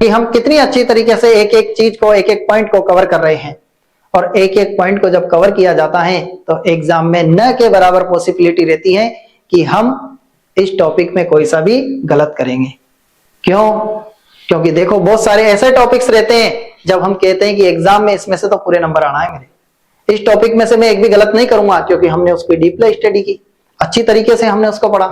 कि हम कितनी अच्छी तरीके से एक एक चीज को, एक एक पॉइंट को कवर कर रहे हैं। और एक एक पॉइंट को जब कवर किया जाता है तो एग्जाम में न के बराबर पॉसिबिलिटी रहती है कि हम इस टॉपिक में कोई सा भी गलत करेंगे। क्यों? क्योंकि देखो बहुत सारे ऐसे टॉपिक्स रहते हैं जब हम कहते हैं कि एग्जाम में इसमें से तो पूरे नंबर आना है मेरे, इस टॉपिक में से मैं एक भी गलत नहीं करूंगा, क्योंकि हमने उसकी डीपली स्टडी की, अच्छी तरीके से हमने उसको पढ़ा।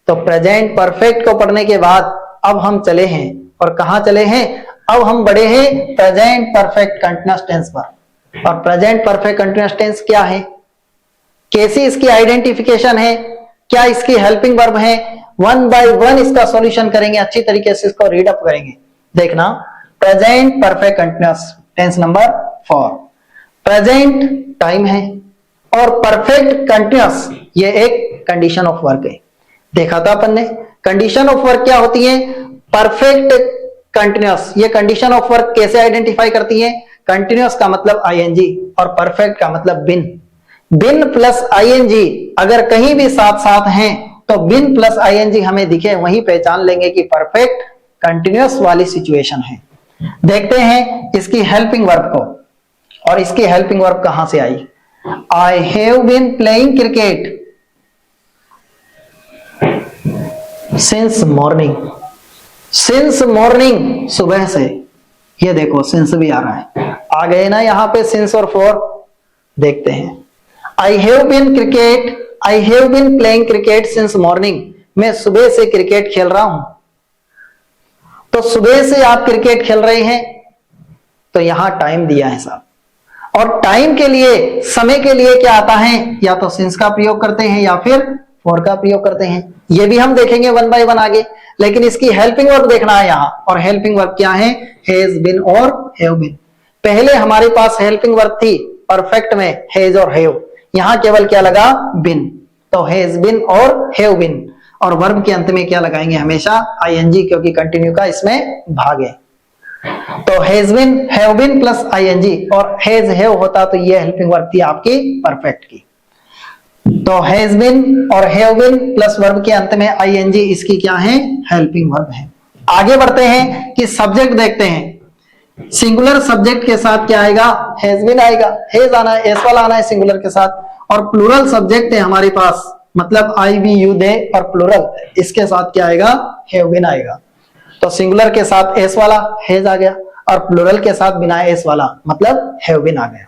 तो प्रेजेंट परफेक्ट को पढ़ने के बाद अब हम चले हैं, और कहां चले हैं? अब हम बढ़े हैं प्रेजेंट परफेक्ट कंटीन्यूअस टेंस पर। और प्रेजेंट परफेक्ट कंटीन्यूअस टेंस क्या है, कैसी इसकी आइडेंटिफिकेशन है, क्या इसकी हेल्पिंग वर्ब है, वन बाय वन इसका सॉल्यूशन करेंगे, अच्छी तरीके से इसको रीड अप करेंगे। देखना, present perfect continuous tense number 4, present time है और परफेक्ट कंटीन्यूअस ये एक कंडीशन ऑफ वर्क है। देखा था अपन ने, कंडीशन ऑफ वर्क क्या होती है? Perfect continuous. ये कंडीशन ऑफ वर्क कैसे आइडेंटिफाई करती है? कंटीन्यूअस का मतलब आईएनजी और परफेक्ट का मतलब बिन। बिन प्लस आईएनजी अगर कहीं भी साथ साथ हैं तो बिन प्लस आईएनजी हमें दिखे, वहीं पहचान लेंगे कि परफेक्ट कंटीन्यूअस वाली सिचुएशन है। देखते हैं इसकी हेल्पिंग वर्ब को, और इसकी हेल्पिंग वर्ब कहां से आई? I have been playing cricket since morning. Since morning, सुबह से। ये देखो सिंस भी आ रहा है, आ गए ना यहां पे सिंस और फॉर। देखते हैं, I have been cricket, I have been playing cricket since morning. मैं सुबह से क्रिकेट खेल रहा हूं। तो सुबह से आप क्रिकेट खेल रहे हैं, तो यहां टाइम दिया है साहब। और टाइम के लिए, समय के लिए क्या आता है? या तो सिंस का प्रयोग करते हैं या फिर फॉर का प्रयोग करते हैं। ये भी हम देखेंगे वन बाय वन आगे, लेकिन इसकी हेल्पिंग वर्ब देखना है यहां। और हेल्पिंग वर्ब क्या है? हैज बीन और हैव बीन। पहले हमारे पास हेल्पिंग वर्ब थी परफेक्ट में हैज और हैव, यहां केवल क्या लगा? बिन। तो हैज बीन और हैव बीन। और वर्ब के अंत में क्या लगाएंगे? हमेशा आईएनजी, क्योंकि कंटिन्यू का इसमें भाग है। तो has been, have been plus ING, और हैज हैव होता तो ये हेल्पिंग वर्ब थी आपकी परफेक्ट की। तो हैज बीन और हैव बीन प्लस वर्ब के अंत में आईएनजी, इसकी क्या है? हेल्पिंग वर्ब है। आगे बढ़ते हैं कि सब्जेक्ट देखते हैं। सिंगुलर सब्जेक्ट के साथ क्या आएगा? हैज बीन आएगा, हैज आना है, एस वाला आना है सिंगुलर के साथ। और प्लूरल सब्जेक्ट है हमारे पास, मतलब आई, वी, यू, दे, और प्लूरल, इसके साथ क्या आएगा? हैव बीन आएगा। तो सिंगुलर के साथ एस वाला हैज आ गया, और प्लूरल के साथ बिना एस वाला मतलब हैव बीन आ गया।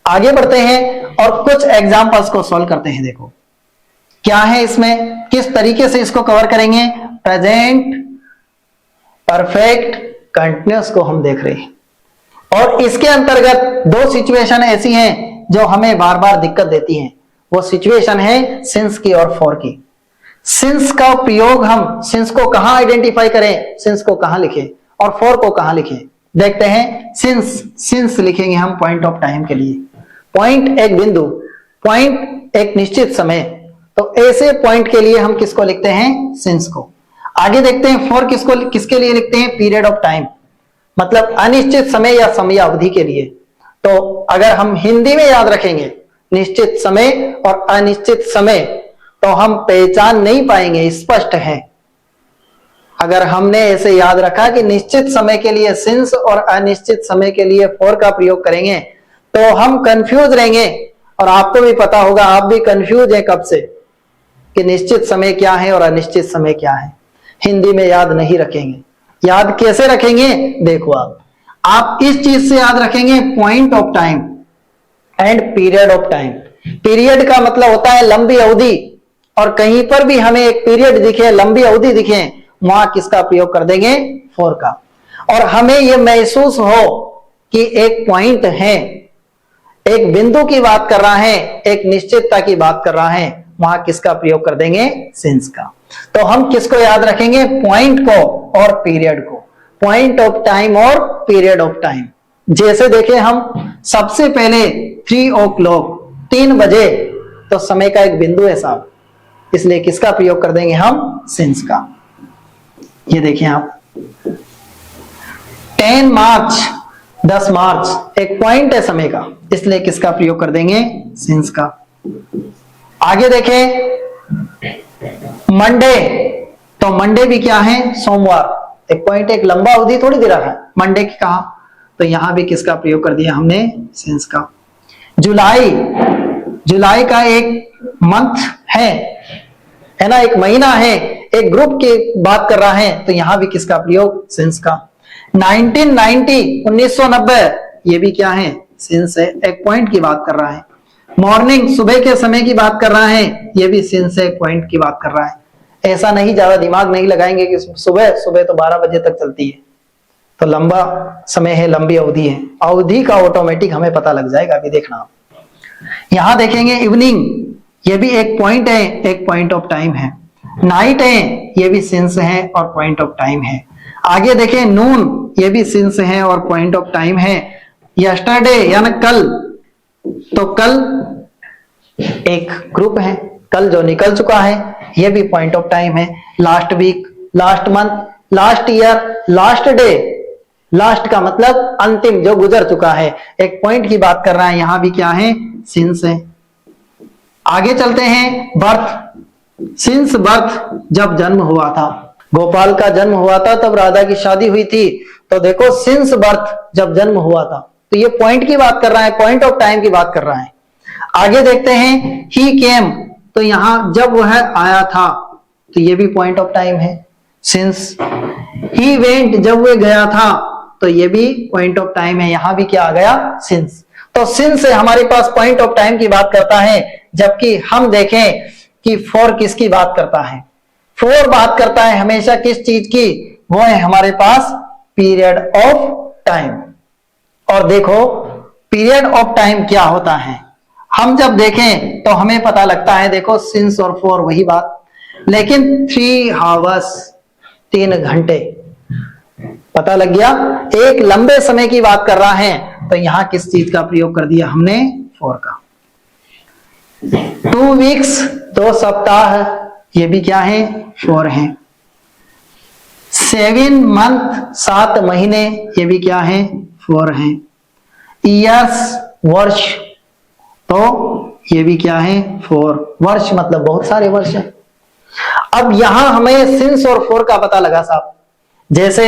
आगे बढ़ते हैं और कुछ एग्जांपल्स को सॉल्व करते हैं। देखो क्या है इसमें, किस तरीके से इसको कवर करेंगे। प्रेजेंट परफेक्ट कंटीन्यूअस को हम देख रहे हैं, और इसके अंतर्गत दो सिचुएशन ऐसी हैं जो हमें बार बार दिक्कत देती हैं। वो सिचुएशन है सिंस की और फॉर की। सिंस का प्रयोग, हम सिंस को कहां आइडेंटिफाई करें, सिंस को कहां लिखें, और फॉर को कहां लिखें। देखते हैं, सिंस लिखेंगे हम पॉइंट ऑफ टाइम के लिए। पॉइंट एक बिंदु, पॉइंट एक निश्चित समय, तो ऐसे पॉइंट के लिए हम किसको लिखते हैं? सिंस को। आगे देखते हैं फॉर किसको, किसके लिए लिखते हैं? पीरियड ऑफ टाइम, मतलब अनिश्चित समय या समय अवधि के लिए। तो अगर हम हिंदी में याद रखेंगे निश्चित समय और अनिश्चित समय, तो हम पहचान नहीं पाएंगे, स्पष्ट है। अगर हमने ऐसे याद रखा कि निश्चित समय के लिए सिंस और अनिश्चित समय के लिए फॉर का प्रयोग करेंगे, तो हम कंफ्यूज रहेंगे। और आपको भी पता होगा, आप भी कंफ्यूज हैं कब से, कि निश्चित समय क्या है और अनिश्चित समय क्या है। हिंदी में याद नहीं रखेंगे। याद कैसे रखेंगे? देखो आप इस चीज से याद रखेंगे, point of time and period of time. Period का मतलब होता है लंबी अवधि, और कहीं पर भी हमें एक पीरियड दिखे, लंबी अवधि दिखे, वहां किसका प्रयोग कर देंगे? फॉर का। और हमें यह महसूस हो कि एक पॉइंट है, एक बिंदु की बात कर रहा है, एक निश्चितता की बात कर रहा है, वहां किसका प्रयोग कर देंगे? सिंस का। तो हम किसको याद रखेंगे? पॉइंट को और पीरियड को। पॉइंट ऑफ टाइम और पीरियड ऑफ टाइम। जैसे देखें हम, सबसे पहले 3 o'clock, 3 बजे, तो समय का एक बिंदु है साहब, इसलिए किसका प्रयोग कर देंगे हम? सिंस का। ये देखिए आप, 10 मार्च, 10 मार्च एक पॉइंट है समय का, इसलिए किसका प्रयोग कर देंगे? सिंस का। आगे देखें, मंडे, तो मंडे भी क्या है? सोमवार, एक पॉइंट एक लंबा अवधि थोड़ी दे रहा है, मंडे की कहा, तो यहां भी किसका प्रयोग कर दिया हमने, सिंस का। जुलाई, जुलाई का एक मंथ है ना, एक महीना है, एक ग्रुप की बात कर रहा है, तो यहां भी किसका प्रयोग, सिंस का। 1990 1990, ये भी क्या है, सिंस है, एक पॉइंट की बात कर रहा है। मॉर्निंग, सुबह के समय की बात कर रहा है, ये भी सिंस है, एक पॉइंट की बात कर रहा है। ऐसा नहीं, ज्यादा दिमाग नहीं लगाएंगे कि सुबह सुबह तो 12 बजे तक चलती है, तो लंबा समय है, लंबी अवधि है, अवधि का ऑटोमेटिक हमें पता लग जाएगा। अभी देखना, यहां देखेंगे इवनिंग, ये भी एक पॉइंट है, एक पॉइंट ऑफ टाइम है। नाइट है, ये भी सिंस है और पॉइंट ऑफ टाइम है। आगे देखें नून, ये भी सिंस है और पॉइंट ऑफ टाइम है। यस्टरडे यानी कल, तो कल एक ग्रुप है, कल जो निकल चुका है, ये भी पॉइंट ऑफ टाइम है। Last week, last month, last year, last day, last का मतलब अंतिम, जो गुजर चुका है, एक पॉइंट की बात कर रहा है, यहां भी क्या है, सिंस है। आगे चलते हैं, बर्थ, सिंस बर्थ, जब जन्म हुआ था, गोपाल का जन्म हुआ था, तब राधा की शादी हुई थी, तो देखो सिंस बर्थ, जब जन्म हुआ था, तो ये पॉइंट की बात कर रहा है, पॉइंट ऑफ टाइम की बात कर रहा है। आगे देखते हैं, ही केम, तो यहां जब वह आया था, तो ये भी पॉइंट ऑफ टाइम है, सिंस। ही वेंट, जब वह गया था, तो ये भी पॉइंट ऑफ टाइम है, यहां भी क्या आ गया, सिंस। तो सिंस से हमारे पास पॉइंट ऑफ टाइम की बात करता है, जबकि हम देखें कि फॉर किसकी बात करता है, फॉर बात करता है हमेशा किस चीज की, वो है हमारे पास पीरियड ऑफ टाइम। और देखो पीरियड ऑफ टाइम क्या होता है, हम जब देखें तो हमें पता लगता है, देखो सिंस और फॉर वही बात, लेकिन 3 आवर्स, 3 घंटे, पता लग गया, एक लंबे समय की बात कर रहा है, तो यहां किस चीज का प्रयोग कर दिया हमने, फॉर का। 2 वीक्स, 2 सप्ताह, ये भी क्या है, फॉर है। 7 मंथ, 7 महीने, ये भी क्या है, फॉर है। ईयर्स, वर्ष, तो ये भी क्या है, फॉर, वर्ष मतलब बहुत सारे वर्ष है। अब यहां हमें सिंस और फॉर का पता लगा साहब, जैसे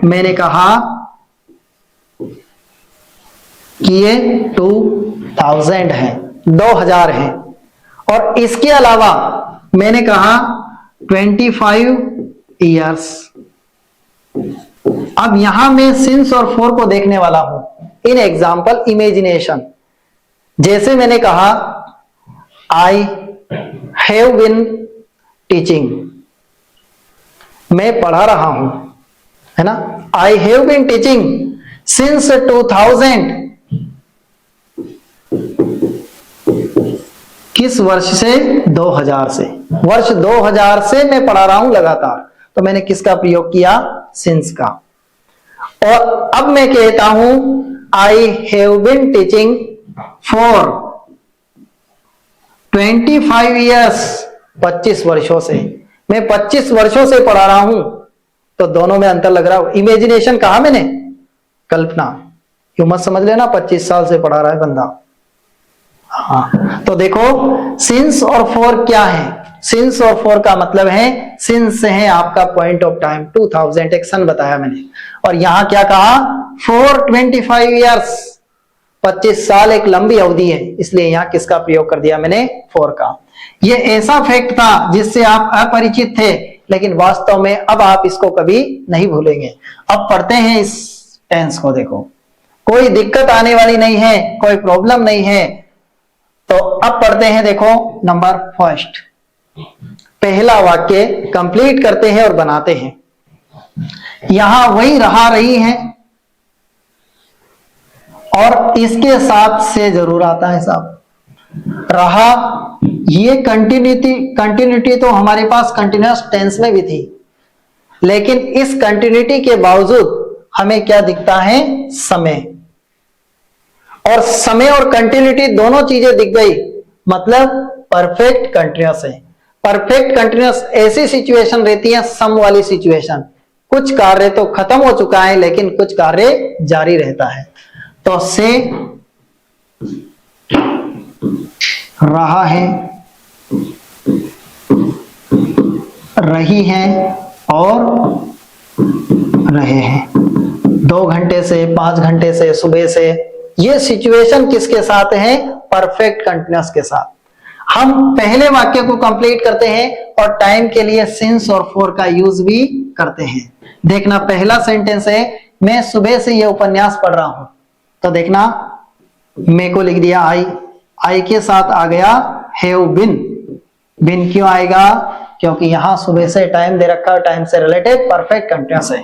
मैंने कहा कि ये 2000 है, 2000 है, और इसके अलावा मैंने कहा 25 इयर्स। अब यहां मैं सिंस और फॉर को देखने वाला हूं इन एग्जाम्पल इमेजिनेशन। जैसे मैंने कहा आई हैव बिन टीचिंग, मैं पढ़ा रहा हूं, है ना, I have been teaching since 2000, किस वर्ष से, 2000 से, वर्ष 2000 से मैं पढ़ा रहा हूं लगातार, तो मैंने किसका प्रयोग किया, सिंस का। और अब मैं कहता हूं I have been teaching for 25 years, 25 वर्षों से, मैं 25 वर्षों से पढ़ा रहा हूं, तो दोनों में अंतर लग रहा है। इमेजिनेशन कहा मैंने, कल्पना, यू मत समझ लेना 25 साल से पढ़ा रहा है बंदा। हाँ, तो देखो सिंस और फॉर क्या है, सिंस और फॉर का मतलब है, सिंस है आपका पॉइंट ऑफ टाइम 2000, एक सन बताया मैंने, और यहां क्या कहा, फॉर 25 इयर्स, 25 साल एक लंबी अवधि है, इसलिए यहां किसका प्रयोग कर दिया मैंने, फॉर का। ये ऐसा फैक्ट था जिससे आप अपरिचित थे, लेकिन वास्तव में अब आप इसको कभी नहीं भूलेंगे। अब पढ़ते हैं इस टेंस को, देखो कोई दिक्कत आने वाली नहीं है, कोई प्रॉब्लम नहीं है। तो अब पढ़ते हैं, देखो नंबर फर्स्ट, पहला वाक्य कंप्लीट करते हैं और बनाते हैं। यहां वही रहा रही है, और इसके साथ से जरूर आता है साहब, रहा, ये कंटिन्यूटी तो हमारे पास कंटिन्यूअस टेंस में भी थी, लेकिन इस कंटिन्यूटी के बावजूद हमें क्या दिखता है, समय। और समय और कंटिन्यूटी दोनों चीजें दिख गई, मतलब परफेक्ट कंटिन्यूअस है। परफेक्ट कंटिन्यूअस ऐसी सिचुएशन रहती है, सम वाली सिचुएशन, कुछ कार्य तो खत्म हो चुका है लेकिन कुछ कार्य जारी रहता है। तो से रहा है, रही है और 2 घंटे से, 5 घंटे से, सुबह से। ये सिचुएशन किसके साथ है? परफेक्ट कंटिन्यूअस के साथ। हम पहले वाक्य को कंप्लीट करते हैं और टाइम के लिए सिंस और फॉर का यूज भी करते हैं। देखना, पहला सेंटेंस है मैं सुबह से ये उपन्यास पढ़ रहा हूं, तो देखना मैं को लिख दिया आई के साथ आ गया हैव बिन। बिन क्यों आएगा? क्योंकि यहां सुबह से टाइम दे रखा है, टाइम से रिलेटेड परफेक्ट कंटिन्यूअस है।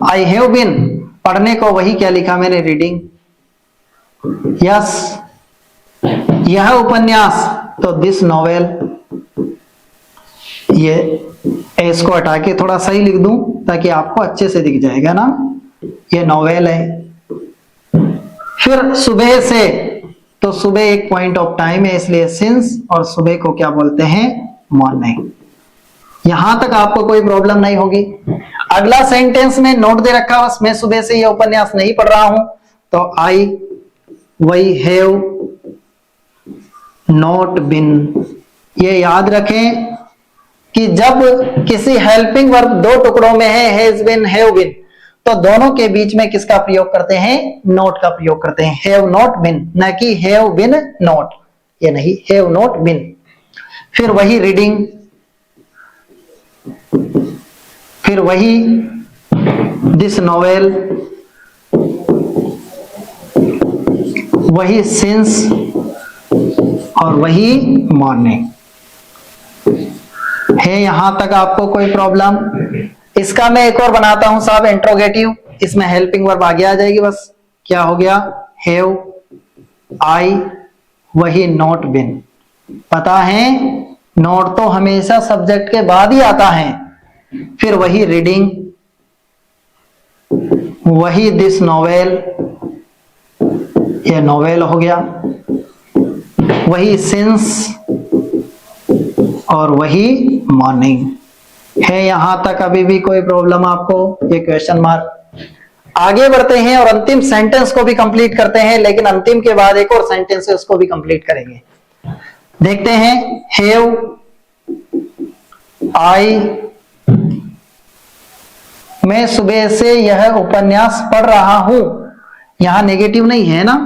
आई हैव बिन, पढ़ने को वही क्या लिखा मैंने? रीडिंग। यस, यह उपन्यास, तो दिस नॉवेल। ये एस को हटा के थोड़ा सही लिख दूं ताकि आपको अच्छे से दिख जाएगा ना, ये नॉवेल है। फिर सुबह से, तो सुबह एक पॉइंट ऑफ टाइम है, इसलिए सिंस, और सुबह को क्या बोलते हैं? मॉर्निंग। यहां तक आपको कोई प्रॉब्लम नहीं होगी। अगला सेंटेंस में नोट दे रखा, बस मैं सुबह से यह उपन्यास नहीं पढ़ रहा हूं, तो आई वही हैव नॉट बिन। ये याद रखें कि जब किसी हेल्पिंग वर्ब 2 टुकड़ों में है, हैज बिन, हैव बिन, तो दोनों के बीच में किसका प्रयोग करते हैं? नॉट का प्रयोग करते हैं। हैव नॉट बिन, न कि हैव बिन नॉट, ये नहीं, हैव नॉट बिन। फिर वही रीडिंग, फिर वही दिस नॉवेल, वही सिंस, और वही मॉर्निंग है। यहां तक आपको कोई प्रॉब्लम? इसका मैं एक और बनाता हूं साहब, इंट्रोगेटिव। इसमें हेल्पिंग वर्ब आगे आ जाएगी, बस क्या हो गया? हैव, आई, वही नॉट बिन। पता है नॉट तो हमेशा सब्जेक्ट के बाद ही आता है। फिर वही रीडिंग, वही दिस नॉवेल, ये नॉवेल हो गया, वही सिंस, और वही मॉर्निंग है। यहां तक अभी भी कोई प्रॉब्लम आपको? ये क्वेश्चन मार्क। आगे बढ़ते हैं और अंतिम सेंटेंस को भी कंप्लीट करते हैं, लेकिन अंतिम के बाद एक और सेंटेंस है, उसको भी कंप्लीट करेंगे। देखते हैं, हैव, आई, मैं सुबह से यह उपन्यास पढ़ रहा हूं। यहां नेगेटिव नहीं है ना,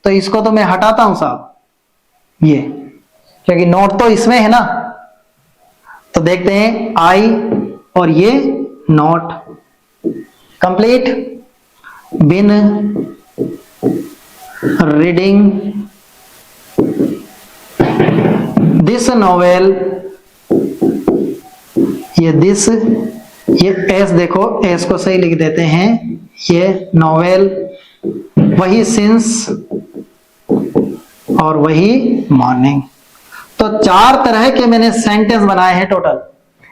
तो इसको तो मैं हटाता हूं साहब, ये, क्योंकि नोट तो इसमें है ना। तो देखते हैं, आई और ये not complete. Been, reading, this novel, ये दिस, ये एस, देखो एस को सही लिख देते हैं, ये नॉवेल, वही सिंस, और वही मॉर्निंग। तो 4 तरह के मैंने सेंटेंस बनाए हैं टोटल।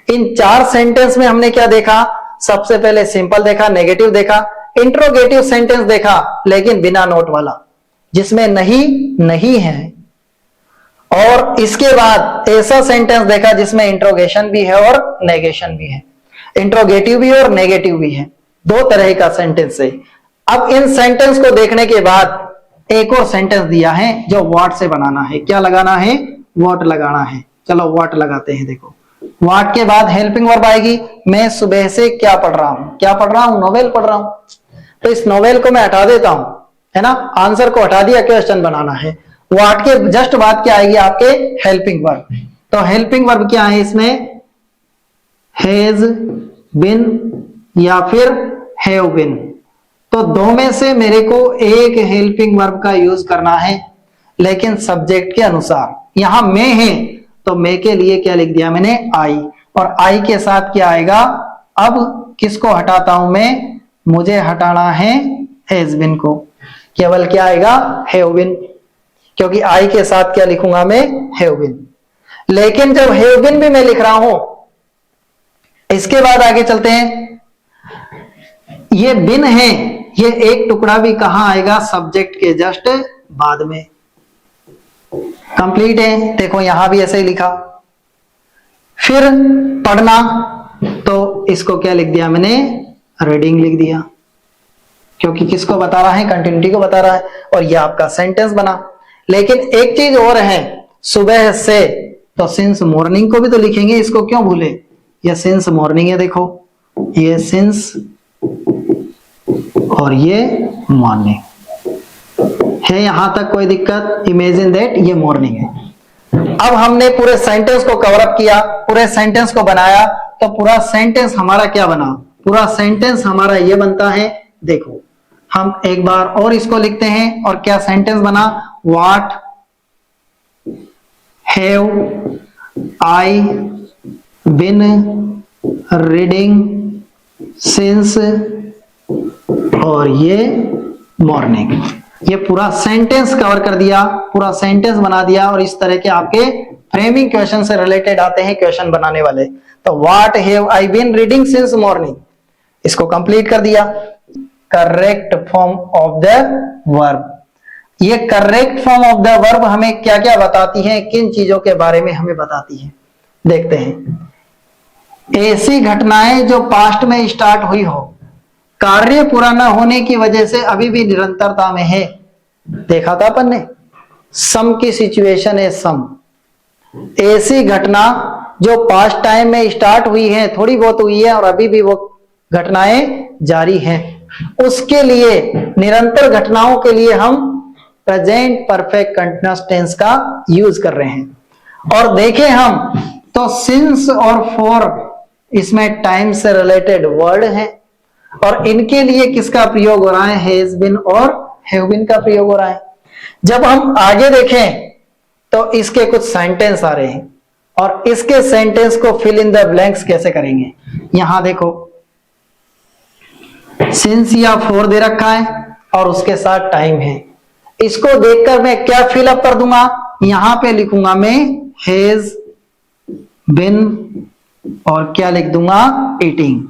इन 4 सेंटेंस में हमने क्या देखा? सबसे पहले सिंपल देखा, नेगेटिव देखा, इंट्रोगेटिव सेंटेंस देखा लेकिन बिना नोट वाला, जिसमें नहीं है, और इसके बाद ऐसा सेंटेंस देखा जिसमें इंट्रोगेशन भी है और नेगेशन भी है, इंट्रोगेटिव भी और नेगेटिव भी है। 2 तरह का सेंटेंस है। अब इन सेंटेंस को देखने के बाद एक और सेंटेंस दिया है जो व्हाट से बनाना है। क्या लगाना है? व्हाट लगाना है। चलो व्हाट लगाते हैं। देखो, व्हाट के बाद हेल्पिंग वर्ब आएगी। मैं सुबह से क्या पढ़ रहा हूं? क्या पढ़ रहा हूं? नोवेल पढ़ रहा हूं। तो इस नोवेल को मैं हटा देता हूं, है ना, आंसर को हटा दिया, क्वेश्चन बनाना है। व्हाट के जस्ट बाद क्या आएगी? आपके हेल्पिंग वर्ब। तो हेल्पिंग वर्ब क्या है इसमें? हैज बिन या फिर हैव बिन। तो 2 में से मेरे को एक हेल्पिंग वर्ब का यूज करना है, लेकिन सब्जेक्ट के अनुसार। यहां मैं है तो मैं के लिए क्या लिख दिया मैंने? आई, और आई के साथ क्या आएगा? अब किसको हटाता हूं मैं? मुझे हटाना है हैज बिन को। केवल क्या आएगा? हैव बिन, क्योंकि आई के साथ क्या लिखूंगा मैं? Have been. लेकिन जब हैव बिन भी मैं लिख रहा हूं, इसके बाद आगे चलते हैं। ये बिन है, ये एक टुकड़ा भी कहां आएगा? सब्जेक्ट के जस्ट बाद में। कंप्लीट है। देखो यहां भी ऐसे ही लिखा। फिर पढ़ना, तो इसको क्या लिख दिया मैंने? रीडिंग लिख दिया, क्योंकि किसको बता रहा है? कंटिन्यूटी को बता रहा है, और ये आपका सेंटेंस बना। लेकिन एक चीज और है, सुबह से, तो सिंस मॉर्निंग को भी तो लिखेंगे, इसको क्यों भूले? ये सिंस मॉर्निंग है, देखो ये सिंस और ये मॉर्निंग है। यहां तक कोई दिक्कत? इमेजिन दैट ये मॉर्निंग है। अब हमने पूरे सेंटेंस को कवर अप किया, पूरे सेंटेंस को बनाया, तो पूरा सेंटेंस हमारा क्या बना? पूरा सेंटेंस हमारा ये बनता है, देखो हम एक बार और इसको लिखते हैं, और क्या सेंटेंस बना? What have I been reading since, और ये मॉर्निंग। ये पूरा सेंटेंस कवर कर दिया, पूरा सेंटेंस बना दिया, और इस तरह के आपके फ्रेमिंग क्वेश्चन से रिलेटेड आते हैं क्वेश्चन बनाने वाले। तो what have I been reading since morning, इसको कंप्लीट कर दिया। Correct form of the verb, ये correct form of the verb हमें क्या क्या बताती है, किन चीजों के बारे में हमें बताती है, देखते हैं। ऐसी घटनाएं जो पास्ट में स्टार्ट हुई हो, कार्य पूरा न होने की वजह से अभी भी निरंतरता में है, देखा था अपन ने। सम की सिचुएशन है सम। ऐसी घटना जो पास्ट टाइम में स्टार्ट हुई है, थोड़ी बहुत हुई है और अभी भी वो घटनाएं जारी हैं, उसके लिए, निरंतर घटनाओं के लिए हम प्रेजेंट परफेक्ट कंटीन्यूअस टेंस का यूज कर रहे हैं। और देखें हम तो सिंस और फॉर इसमें टाइम से रिलेटेड वर्ड है, और इनके लिए किसका प्रयोग हो रहा है? हैज बीन और हैव बीन का प्रयोग हो रहा है। जब हम आगे देखें तो इसके कुछ सेंटेंस आ रहे हैं, और इसके सेंटेंस को फिल इन द ब्लैंक्स कैसे करेंगे? यहां देखो, सिंस या फॉर दे रखा है और उसके साथ टाइम है। इसको देखकर मैं क्या फिल अप कर दूंगा? यहां पे लिखूंगा मैं हैज बिन, और क्या लिख दूंगा? ईटिंग।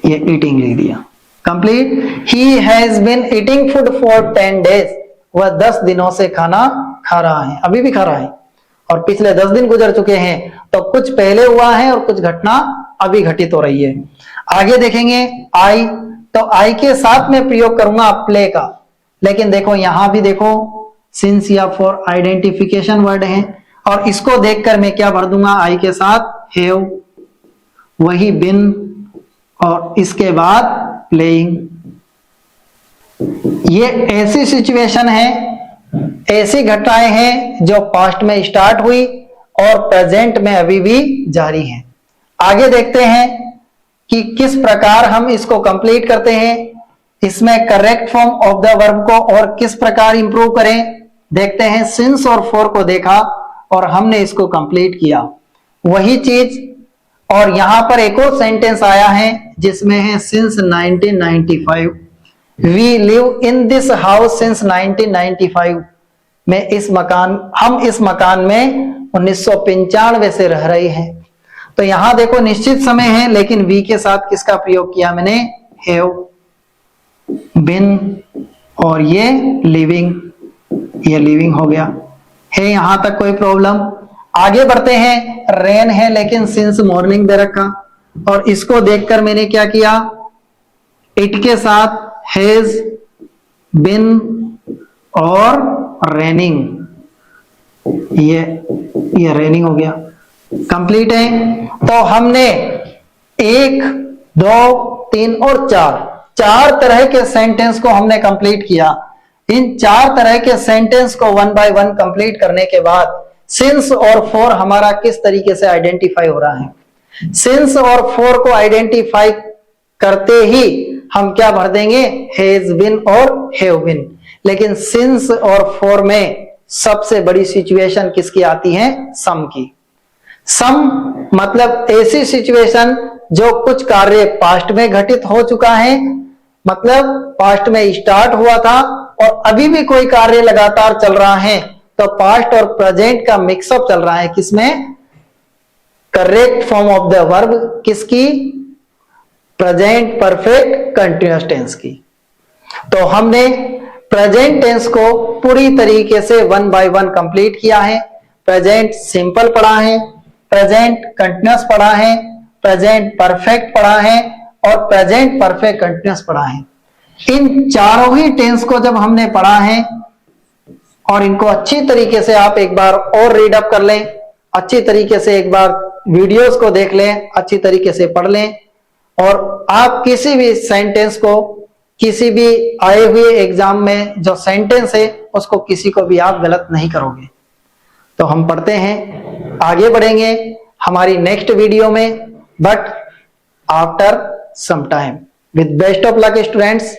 ये ईटिंग लिख दिया, complete. He has been eating food for 10 days, वह 10 दिनों से खाना खा रहा है, अभी भी खा रहा है, और पिछले 10 दिन गुजर चुके हैं, तो कुछ पहले हुआ है और कुछ घटना अभी घटित हो रही है। आगे देखेंगे आई, तो आई के साथ में प्रयोग करूंगा प्ले का, लेकिन देखो यहां भी देखो सिंस या फॉर आइडेंटिफिकेशन वर्ड है, और इसको देखकर मैं क्या भर दूंगा? आई के साथ हैव, वही बिन, और इसके बाद प्लेइंग। ये ऐसी सिचुएशन है, ऐसी घटनाएं हैं जो पास्ट में स्टार्ट हुई और प्रेजेंट में अभी भी जारी हैं। आगे देखते हैं कि किस प्रकार हम इसको कंप्लीट करते हैं, इसमें correct form of the verb को और किस प्रकार इंप्रूव करें। देखते हैं, सिंस और फॉर को देखा और हमने इसको कंप्लीट किया, वही चीज। और यहां पर एक और सेंटेंस आया है जिसमें है since 1995, we live in this house since 1995, हम इस मकान में 1995 से रह रहे हैं। तो यहां देखो निश्चित समय है, लेकिन वी के साथ किसका प्रयोग किया मैंने? हैव बिन, और ये लिविंग, ये लिविंग हो गया है। यहां तक कोई प्रॉब्लम? आगे बढ़ते हैं, रेन है लेकिन सिंस मॉर्निंग दे रखा, और इसको देखकर मैंने क्या किया? इट के साथ हैज बिन और रेनिंग, ये रेनिंग हो गया, कंप्लीट है। तो हमने 1, 2, 3 और 4 तरह के सेंटेंस को हमने कंप्लीट किया। इन 4 तरह के सेंटेंस को 1 बाय 1 कंप्लीट करने के बाद सिंस और फॉर हमारा किस तरीके से आइडेंटिफाई हो रहा है? सिंस और फॉर को आइडेंटिफाई करते ही हम क्या भर देंगे? हैज बिन और हैव बिन। लेकिन सिंस और फॉर में सबसे बड़ी सिचुएशन किसकी आती है? सम की। सम मतलब ऐसी सिचुएशन जो कुछ कार्य पास्ट में घटित हो चुका है, मतलब पास्ट में स्टार्ट हुआ था और अभी भी कोई कार्य लगातार चल रहा है, तो पास्ट और प्रेजेंट का मिक्सअप चल रहा है। किसमें? Correct form of the verb किसकी? प्रेजेंट परफेक्ट कंटीन्यूअस टेंस की। तो हमने प्रेजेंट टेंस को पूरी तरीके से 1 बाय 1 कंप्लीट किया है। प्रेजेंट सिंपल पढ़ा है, प्रेजेंट कंटीन्यूअस पढ़ा है, प्रेजेंट परफेक्ट पढ़ा है, और प्रेजेंट परफेक्ट कंटीन्यूअस पढ़ा है। इन चारों ही टेंस को जब हमने पढ़ा है, और इनको अच्छी तरीके से आप एक बार और रीड अप कर लें, अच्छी तरीके से एक बार वीडियोस को देख लें, अच्छी तरीके से पढ़ लें, और आप किसी भी सेंटेंस को किसी भी आए हुए एग्जाम में जो सेंटेंस है उसको किसी को भी आप गलत नहीं करोगे। तो हम पढ़ते हैं, आगे बढ़ेंगे हमारी नेक्स्ट वीडियो में, but after some time. With best of luck students.